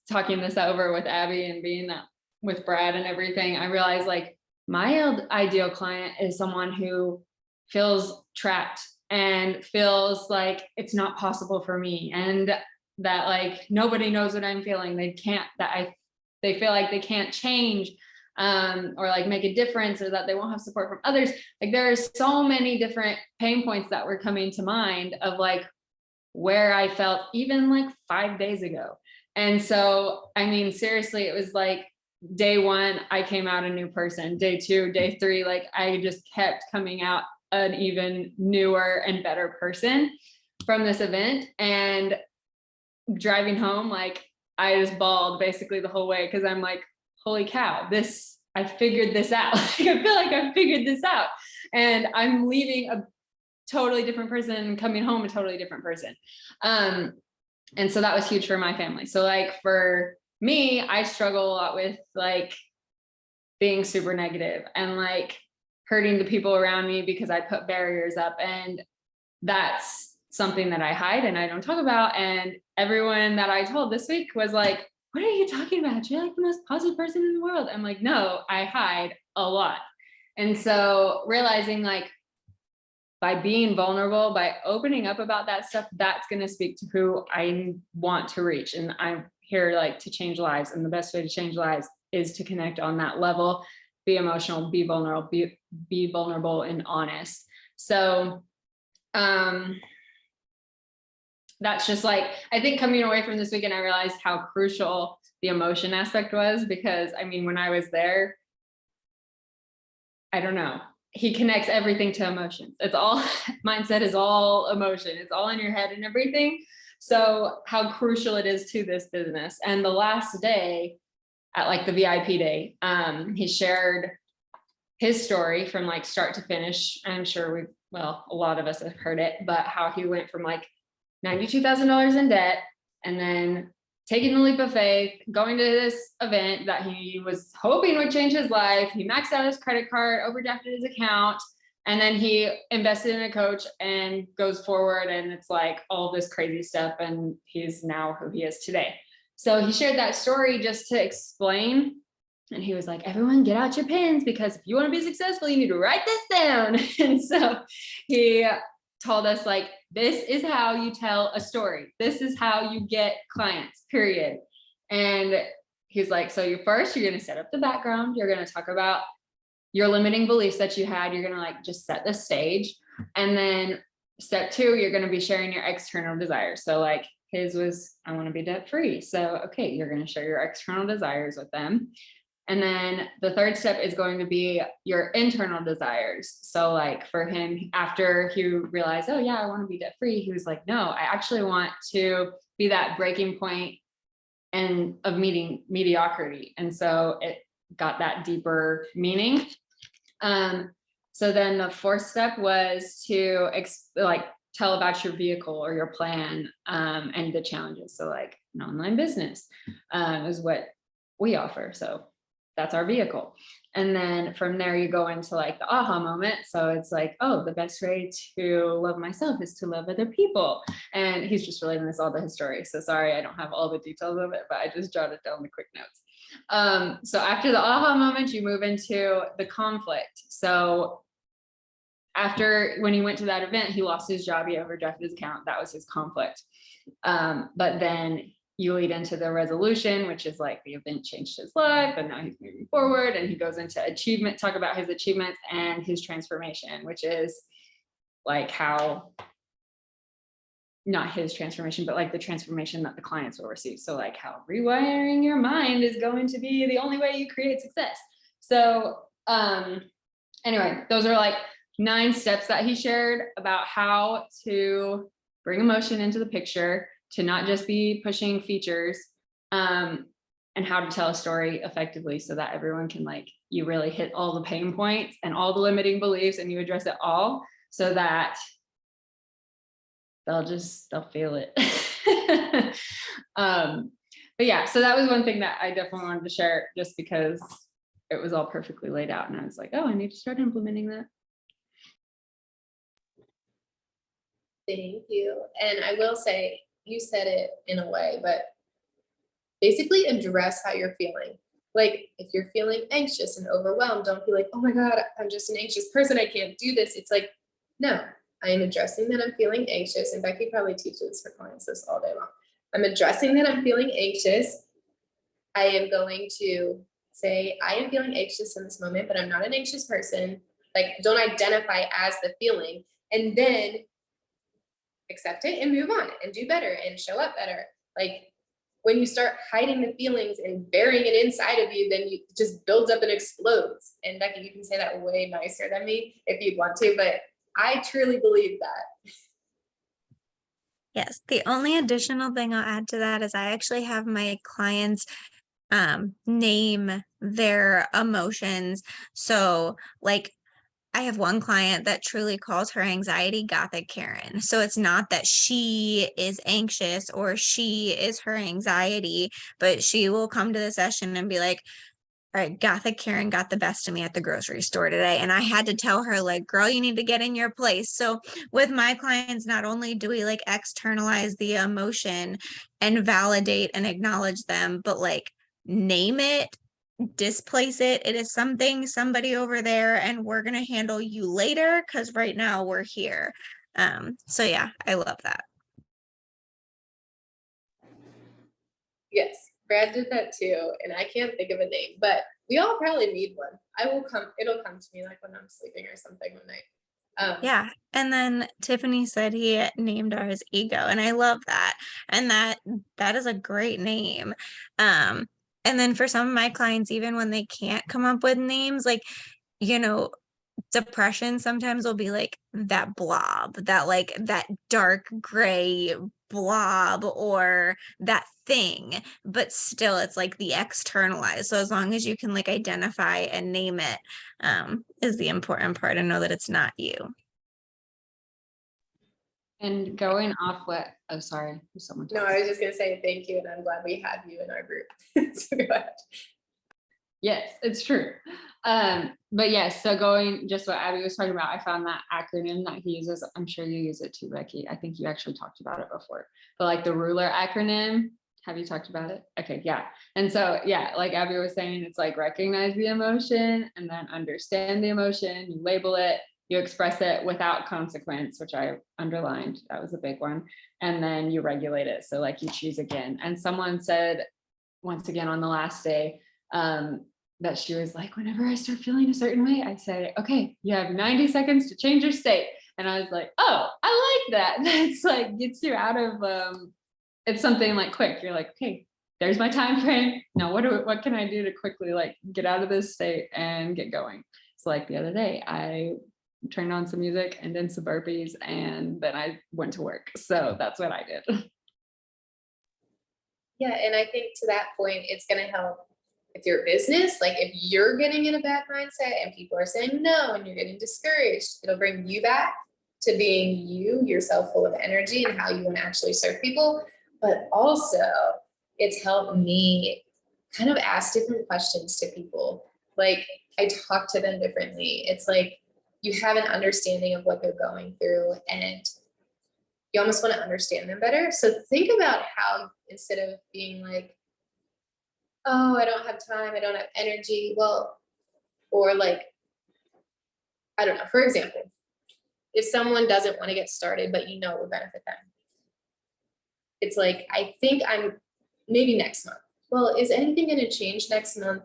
Speaker 6: talking this over with Abby and being that with Brad and everything, I realized like, my ideal client is someone who feels trapped and feels like it's not possible for me, and that like nobody knows what I'm feeling. They feel like they can't change or like make a difference, or that they won't have support from others. Like, there are so many different pain points that were coming to mind of like where I felt even like 5 days ago. And so, I mean, seriously, it was like, day 1, I came out a new person. Day 2, day 3, like I just kept coming out an even newer and better person from this event. And driving home, like, I just bawled basically the whole way, because I'm like, holy cow, I figured this out. Like, I feel like I figured this out, and I'm leaving a totally different person, coming home a totally different person. And so that was huge for my family. So like, for me, I struggle a lot with like being super negative and like hurting the people around me because I put barriers up, and that's something that I hide and I don't talk about. And everyone that I told this week was like, what are you talking about? You're like the most positive person in the world. I'm like, no, I hide a lot. And so realizing like by being vulnerable, by opening up about that stuff, that's going to speak to who I want to reach. And I'm here like to change lives. And the best way to change lives is to connect on that level, be emotional, be vulnerable, be vulnerable and honest. So that's just like, I think coming away from this weekend, I realized how crucial the emotion aspect was, because I mean, when I was there, I don't know, he connects everything to emotions. It's all, mindset is all emotion. It's all in your head and everything. So how crucial it is to this business. And the last day at like the VIP day, he shared his story from like start to finish. I'm sure a lot of us have heard it, but how he went from like $92,000 in debt and then taking the leap of faith, going to this event that he was hoping would change his life. He maxed out his credit card, overdrafted his account, and then he invested in a coach and goes forward. And it's like all this crazy stuff. And he's now who he is today. So he shared that story just to explain. And he was like, everyone get out your pens, because if you want to be successful, you need to write this down. And so he told us like, this is how you tell a story. This is how you get clients, period. And he's like, so you're going to set up the background. You're going to talk about your limiting beliefs that you had. You're going to like just set the stage. And then step 2, you're going to be sharing your external desires. So like his was, I want to be debt free. So, okay, you're going to share your external desires with them. And then the third step is going to be your internal desires. So like for him, after he realized, oh yeah, I want to be debt free, he was like, no, I actually want to be that breaking point and of meeting mediocrity. And so it got that deeper meaning. So then the 4th step was to tell about your vehicle or your plan and the challenges. So like an online business is what we offer. So that's our vehicle. And then from there you go into like the aha moment. So it's like, oh, the best way to love myself is to love other people. And he's just relating this all to his story. So sorry, I don't have all the details of it, but I just jotted down the quick notes. So after the aha moment, you move into the conflict. So when he went to that event, he lost his job, he overdrafted his account. That was his conflict. But then you lead into the resolution, which is like the event changed his life and now he's moving forward, and he goes into achievement, talk about his achievements and his transformation, which is like how, not his transformation, but like the transformation that the clients will receive. So like how rewiring your mind is going to be the only way you create success. So anyway, those are like 9 steps that he shared about how to bring emotion into the picture, to not just be pushing features, and how to tell a story effectively so that everyone can like, you really hit all the pain points and all the limiting beliefs and you address it all so that they'll feel it. But yeah, so that was one thing that I definitely wanted to share just because it was all perfectly laid out and I was like, oh, I need to start implementing that.
Speaker 2: Thank you. And I will say, you said it in a way, but basically address how you're feeling. Like if you're feeling anxious and overwhelmed, don't be like, oh my God, I'm just an anxious person, I can't do this. It's like, no, I am addressing that I'm feeling anxious. And Becky probably teaches her clients this all day long. I'm addressing that I'm feeling anxious. I am going to say, I am feeling anxious in this moment, but I'm not an anxious person. Like, don't identify as the feeling, and then accept it and move on and do better and show up better. Like when you start hiding the feelings and burying it inside of you, then it just builds up and explodes. And Becky, you can say that way nicer than me if you'd want to, but I truly believe that.
Speaker 5: Yes, the only additional thing I'll add to that is I actually have my clients name their emotions. So like I have one client that truly calls her anxiety Gothic Karen. So it's not that she is anxious or she is her anxiety, but she will come to the session and be like, all right, Gothic Karen got the best of me at the grocery store today. And I had to tell her, like, girl, you need to get in your place. So with my clients, not only do we like externalize the emotion and validate and acknowledge them, but like name it, displace it. It is something, somebody over there, and we're going to handle you later because right now we're here. So yeah, I love that.
Speaker 2: Yes, Brad did that too, and I can't think of a name, but we all probably need one. It'll come to me like when I'm sleeping or something one night.
Speaker 5: Yeah. And then Tiffany said he named ours Ego, and I love that. And that is a great name. And then for some of my clients, even when they can't come up with names, like, you know, depression sometimes will be like that blob, that like that dark gray blob or that thing, but still it's like the externalized. So as long as you can like identify and name it, is the important part, and know that it's not you.
Speaker 6: And going off what, oh, sorry, was someone
Speaker 2: No,
Speaker 6: talking?
Speaker 2: I was just gonna say thank you, and I'm glad we have you in our group. So go ahead.
Speaker 6: Yes, it's true. But yes, so going just what Abby was talking about, I found that acronym that he uses. I'm sure you use it too, Becky. I think you actually talked about it before, but like the ruler acronym, have you talked about it? Okay, yeah. And so, yeah, like Abby was saying, it's like recognize the emotion and then understand the emotion, you label it, you express it without consequence, which I underlined, that was a big one. And then you regulate it. So like you choose again. And someone said, once again, on the last day, that she was like, whenever I start feeling a certain way, I say, okay, you have 90 seconds to change your state. And I was like, oh, I like that. That's like gets you out of, it's something like quick. You're like, okay, there's my time frame. Now what can I do to quickly like get out of this state and get going? So like the other day, I turned on some music and did some burpees, and then I went to work. So that's what I did.
Speaker 2: Yeah, and I think to that point, it's gonna help with your business. Like if you're getting in a bad mindset and people are saying no and you're getting discouraged, it'll bring you back to being you, yourself, full of energy and how you want to actually serve people. But also it's helped me kind of ask different questions to people. Like I talk to them differently. It's like you have an understanding of what they're going through and you almost want to understand them better. So think about how, instead of being like, oh, I don't have time, I don't have energy. Well, or like, I don't know, for example, if someone doesn't want to get started, but you know it would benefit them. It's like, I think I'm maybe next month. Well, is anything going to change next month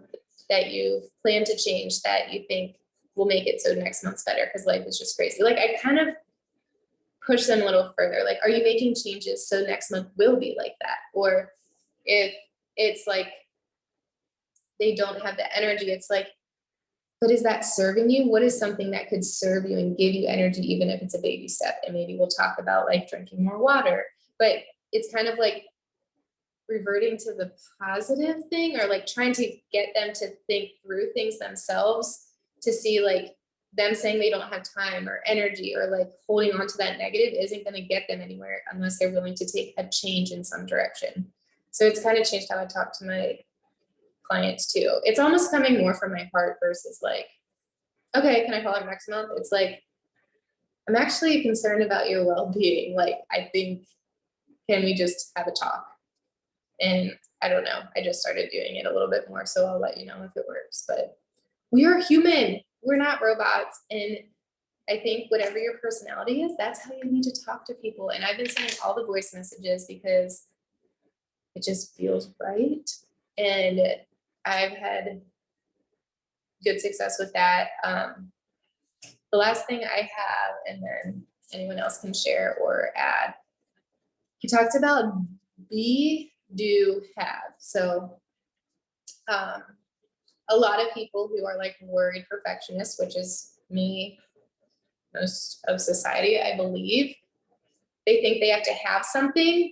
Speaker 2: that you've planned to change that you think will make it so next month's better? Because life is just crazy. Like I kind of push them a little further. Like, are you making changes so next month will be like that? Or if it's like, they don't have the energy, it's like, but is that serving you? What is something that could serve you and give you energy, even if it's a baby step? And maybe we'll talk about like drinking more water, but it's kind of like reverting to the positive thing, or like trying to get them to think through things themselves, to see like them saying they don't have time or energy or like holding on to that negative isn't going to get them anywhere unless they're willing to take a change in some direction. So it's kind of changed how I talk to my clients too. It's almost coming more from my heart versus like, okay, can I call him next month? It's like, I'm actually concerned about your well-being. Like, I think, can we just have a talk? And I don't know, I just started doing it a little bit more, so I'll let you know if it works. But we are human, we're not robots. And I think whatever your personality is, that's how you need to talk to people. And I've been sending all the voice messages because it just feels right. And I've had good success with that. The last thing I have, and then anyone else can share or add, he talked about be, do, have. So a lot of people who are like worried perfectionists, which is me, most of society, I believe, they think they have to have something,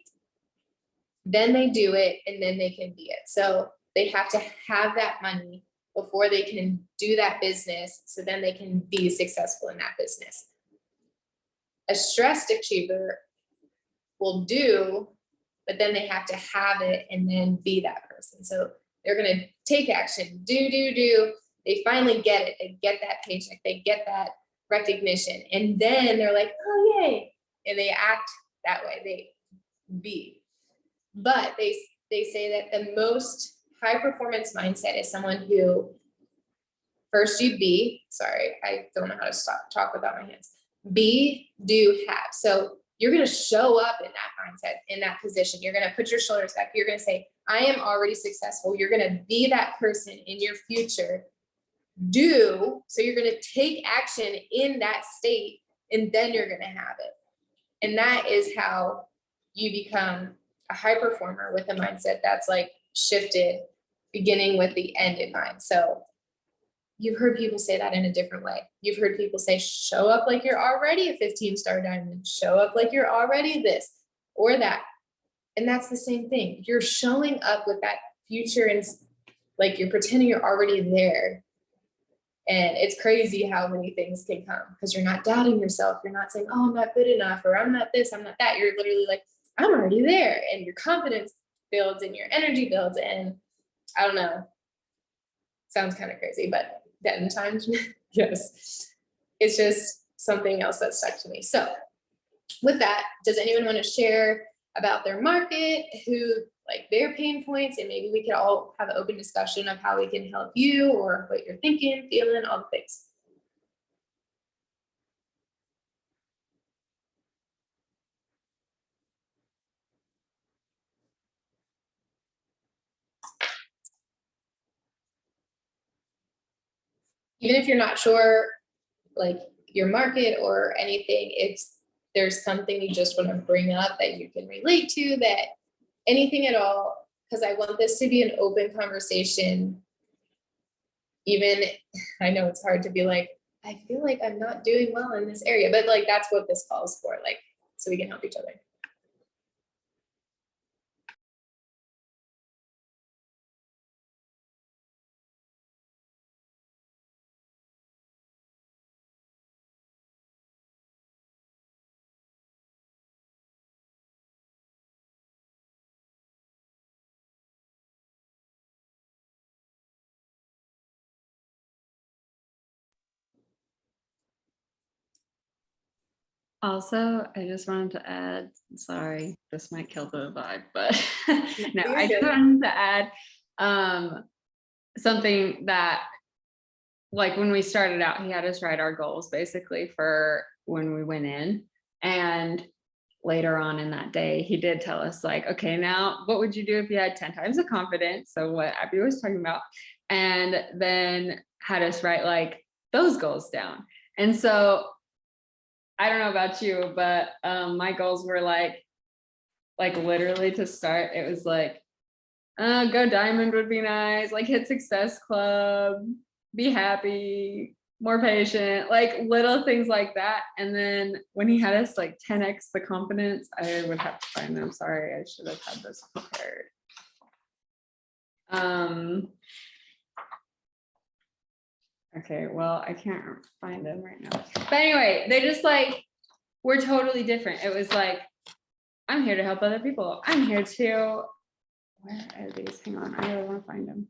Speaker 2: then they do it, and then they can be it. So they have to have that money before they can do that business, so then they can be successful in that business. A stressed achiever will do, but then they have to have it and then be that person. So They're gonna take action, do. They finally get it. They get that paycheck. They get that recognition. And then they're like, oh, yay. And they act that way. They be. But they say that the most high performance mindset is someone who first you be, sorry, I don't know how to talk without my hands. Be, do, have. So you're going to show up in that mindset, in that position. You're going to put your shoulders back. You're going to say, I am already successful. You're going to be that person in your future. Do, so you're going to take action in that state, and then you're going to have it. And that is how you become a high performer with a mindset that's like shifted, beginning with the end in mind. So you've heard people say that in a different way. You've heard people say, show up like you're already a 15-star diamond, show up like you're already this or that. And that's the same thing. You're showing up with that future and like you're pretending you're already there. And it's crazy how many things can come because you're not doubting yourself. You're not saying, oh, I'm not good enough, or I'm not this, I'm not that. You're literally like, I'm already there. And your confidence builds and your energy builds. And I don't know, sounds kind of crazy, but then times, yes, it's just something else that stuck to me. So with that, does anyone want to share about their market, who like their pain points, and maybe we could all have an open discussion of how we can help you or what you're thinking, feeling, all the things. Even if you're not sure, like your market or anything, it's there's something you just want to bring up that you can relate to, that anything at all, because I want this to be an open conversation. Even I know it's hard to be like, I feel like I'm not doing well in this area, but like that's what this calls for, like, so we can help each other.
Speaker 6: Also, I just wanted to add, sorry, this might kill the vibe, but no, I just wanted to add something that, like when we started out, he had us write our goals basically for when we went in. And later on in that day, he did tell us like, okay, now what would you do if you had 10 times the confidence? So what Abby was talking about, and then had us write like those goals down. And so I don't know about you, but my goals were like literally to start, it was like, go diamond would be nice, like hit success club, be happy, more patient, like little things like that. And then when he had us like 10x the confidence, I would have to find them. Sorry, I should have had this prepared. Okay, well, I can't find them right now. But anyway, they just like, we're totally different. It was like, I'm here to help other people. I'm here to, where are these? Hang on, I really want to find them.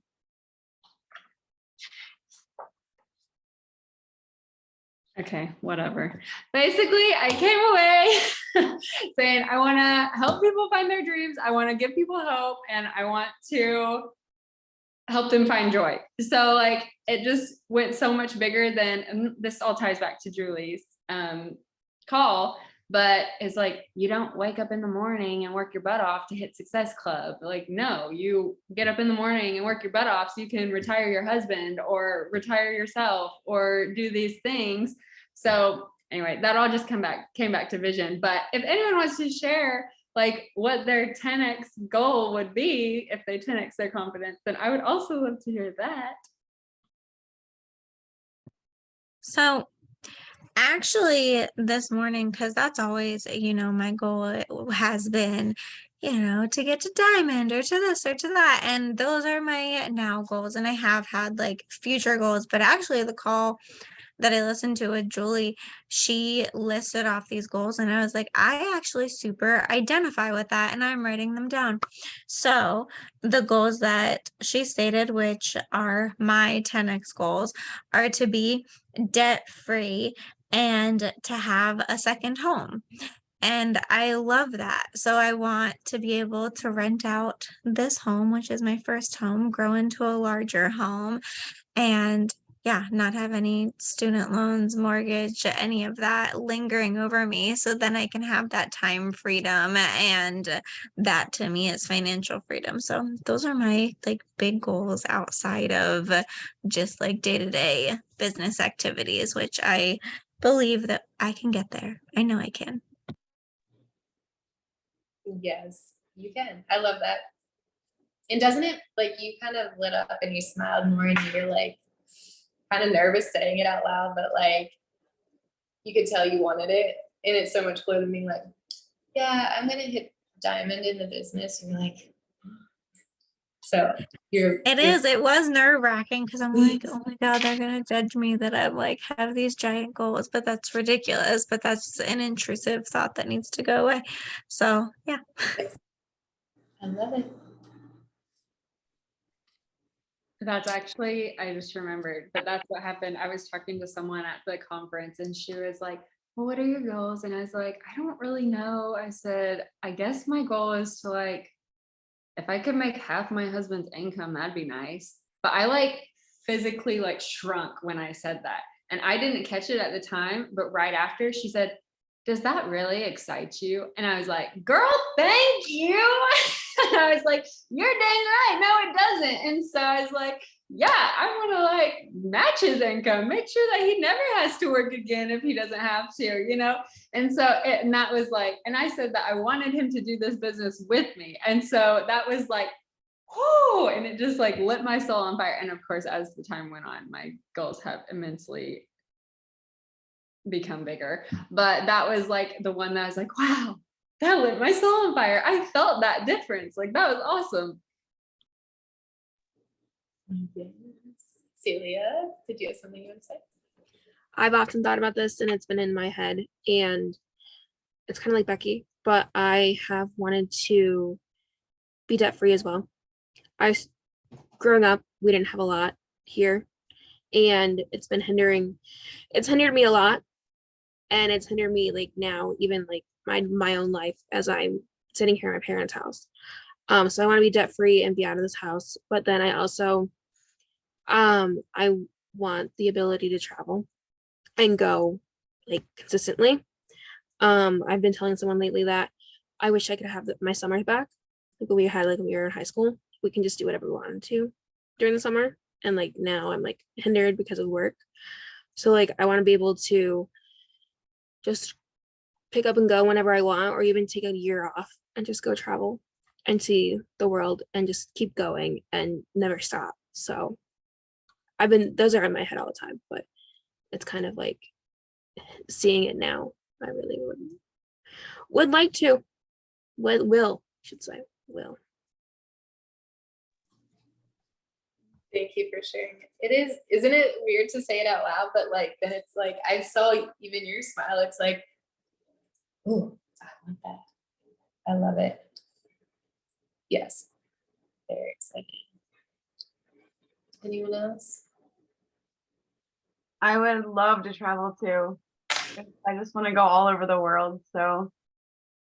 Speaker 6: Okay, whatever. Basically, I came away saying, I want to help people find their dreams. I want to give people hope, and I want to help them find joy. So like, it just went so much bigger than, and this all ties back to Julie's call, but it's like, you don't wake up in the morning and work your butt off to hit success club. Like, no, you get up in the morning and work your butt off so you can retire your husband or retire yourself or do these things. So anyway, that all just came back to vision. But if anyone wants to share like what their 10x goal would be if they 10x their confidence, then I would also love to hear that.
Speaker 5: So actually this morning, because that's always, my goal has been, to get to diamond or to this or to that. And those are my now goals. And I have had like future goals, but actually the call that I listened to with Julie, she listed off these goals and I was like, I actually super identify with that and I'm writing them down. So the goals that she stated, which are my 10x goals, are to be debt free and to have a second home. And I love that. So I want to be able to rent out this home, which is my first home, grow into a larger home, and yeah, not have any student loans, mortgage, any of that lingering over me. So then I can have that time freedom. And that to me is financial freedom. So those are my like big goals outside of just like day-to-day business activities, which I believe that I can get there. I know I can.
Speaker 2: Yes, you can. I love that. And doesn't it, like, you kind of lit up and you smiled more and you're like kind of nervous saying it out loud, but like you could tell you wanted it. And it's so much cooler than being like, yeah, I'm gonna hit diamond in the business. And you're like, so
Speaker 5: It was nerve-wracking because I'm like, oh my God, they're gonna judge me that I'm like have these giant goals, but that's ridiculous. But that's an intrusive thought that needs to go away. So yeah.
Speaker 2: I love it.
Speaker 6: That's actually, I just remembered, but that's what happened. I was talking to someone at the conference and she was like, well, what are your goals? And I was like, I don't really know. I said, I guess my goal is to like, if I could make half my husband's income, that'd be nice. But I like physically like shrunk when I said that. And I didn't catch it at the time, but right after she said, does that really excite you? And I was like, girl, thank you. And I was like, you're dang right. No, it doesn't. And so I was like, yeah, I want to like match his income, make sure that he never has to work again if he doesn't have to, you know? And so, and that was like, and I said that I wanted him to do this business with me. And so that was like, whoo, and it just like lit my soul on fire. And of course, as the time went on, my goals have immensely become bigger. But that was like the one that I was like, wow, that lit my soul on fire. I felt that difference. Like that was awesome.
Speaker 2: Yes. Celia, did you have something you want to say?
Speaker 4: I've often thought about this and it's been in my head, and it's kind of like Becky, but I have wanted to be debt free as well. Growing up, we didn't have a lot here, and it's hindered me a lot, and it's hindered me like now, even like my own life as I'm sitting here at my parents' house. So I want to be debt free and be out of this house, but then I also I want the ability to travel and go like consistently. I've been telling someone lately that I wish I could have my summers back. Like we had like when we were in high school, we can just do whatever we wanted to during the summer. And like now I'm like hindered because of work. So like I want to be able to just pick up and go whenever I want, or even take a year off and just go travel and see the world and just keep going and never stop. So those are in my head all the time, but it's kind of like seeing it now. I really would like to, will.
Speaker 2: Thank you for sharing it. Isn't it weird to say it out loud? But like, then it's like, I saw even your smile. It's like, oh, I want that. I love it. Yes. Very exciting. Anyone else?
Speaker 9: I would love to travel too. I just want to go all over the world. So,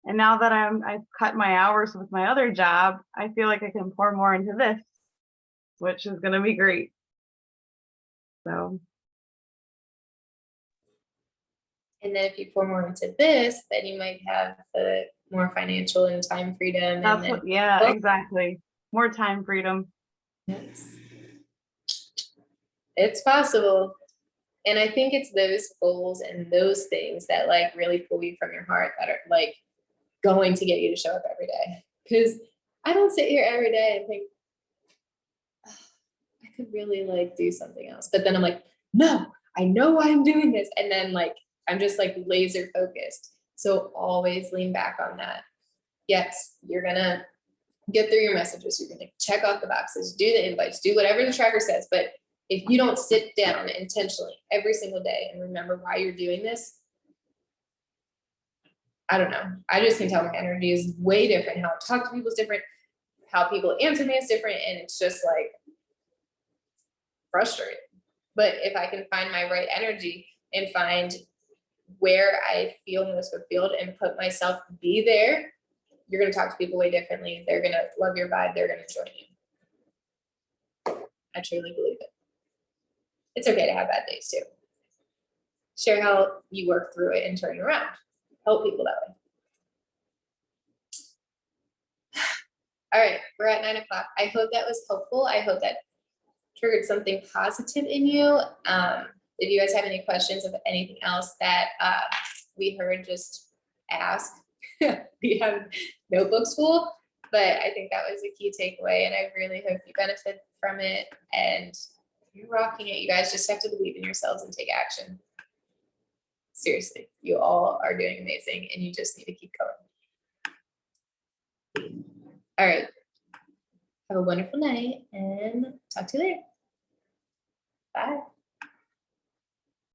Speaker 9: and now that I've cut my hours with my other job, I feel like I can pour more into this, which is going to be great. So.
Speaker 2: And then if you pour more into this, then you might have the more financial and time freedom.
Speaker 9: That's what, yeah, exactly. More time freedom.
Speaker 2: Yes. It's possible. And I think it's those goals and those things that like really pull you from your heart that are like going to get you to show up every day. Because I don't sit here every day and think, oh, I could really like do something else. But then I'm like, no, I know why I'm doing this. And then like, I'm just like laser focused. So always lean back on that. Yes, you're going to get through your messages. You're going to check off the boxes, do the invites, do whatever the tracker says. But if you don't sit down intentionally every single day and remember why you're doing this, I don't know. I just can tell my energy is way different. How I talk to people is different. How people answer me is different. And it's just like frustrating. But if I can find my right energy and find where I feel most fulfilled and put myself to be there, you're going to talk to people way differently. They're going to love your vibe. They're going to join you. I truly believe it. It's okay to have bad days too. Share how you work through it and turn it around. Help people that way. All right, we're at 9 o'clock. I hope that was helpful. I hope that triggered something positive in you. If you guys have any questions of anything else that we heard, just ask. We have notebooks full, but I think that was a key takeaway, and I really hope you benefit from it. And you're rocking it. You guys just have to believe in yourselves and take action. Seriously, you all are doing amazing, and you just need to keep going. All right. Have a wonderful night, and talk to you later. Bye.